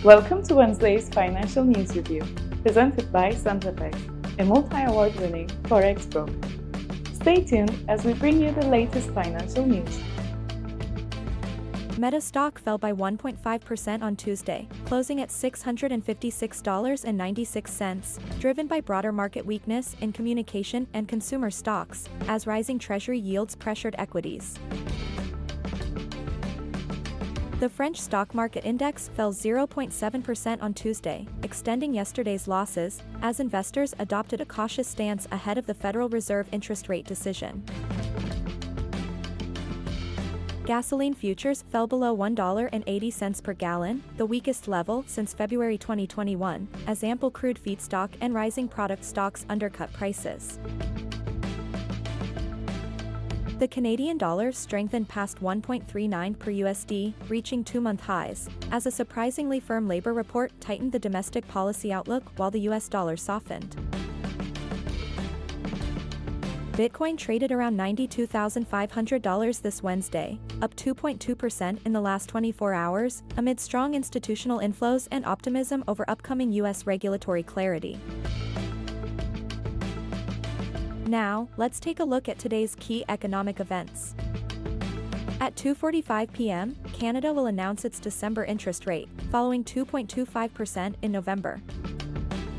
Welcome to Wednesday's Financial News Review, presented by Centerpex, a multi-award-winning Forex broker. Stay tuned as we bring you the latest financial news. Meta stock fell by 1.5% on Tuesday, closing at $656.96, driven by broader market weakness in communication and consumer stocks, as rising Treasury yields pressured equities. The French stock market index fell 0.7% on Tuesday, extending yesterday's losses, as investors adopted a cautious stance ahead of the Federal Reserve interest rate decision. Gasoline futures fell below $1.80 per gallon, the weakest level since February 2021, as ample crude feedstock and rising product stocks undercut prices. The Canadian dollar strengthened past 1.39 per USD, reaching two-month highs, as a surprisingly firm labor report tightened the domestic policy outlook while the US dollar softened. Bitcoin traded around $92,500 this Wednesday, up 2.2% in the last 24 hours, amid strong institutional inflows and optimism over upcoming US regulatory clarity. Now, let's take a look at today's key economic events. At 2:45 p.m., Canada will announce its December interest rate, following 2.25% in November.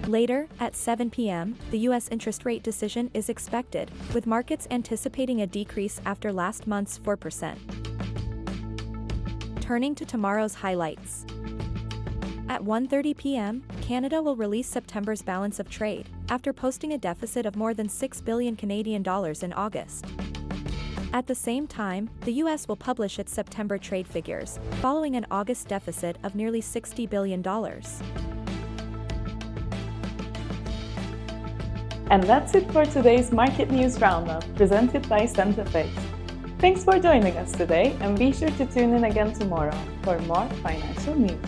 Later, at 7 p.m., the U.S. interest rate decision is expected, with markets anticipating a decrease after last month's 4%. Turning to tomorrow's highlights. At 1:30 p.m., Canada will release September's balance of trade, after posting a deficit of more than $6 billion Canadian dollars in August. At the same time, the U.S. will publish its September trade figures, following an August deficit of nearly $60 billion. And that's it for today's Market News Roundup, presented by Centerpex. Thanks for joining us today, and be sure to tune in again tomorrow for more financial news.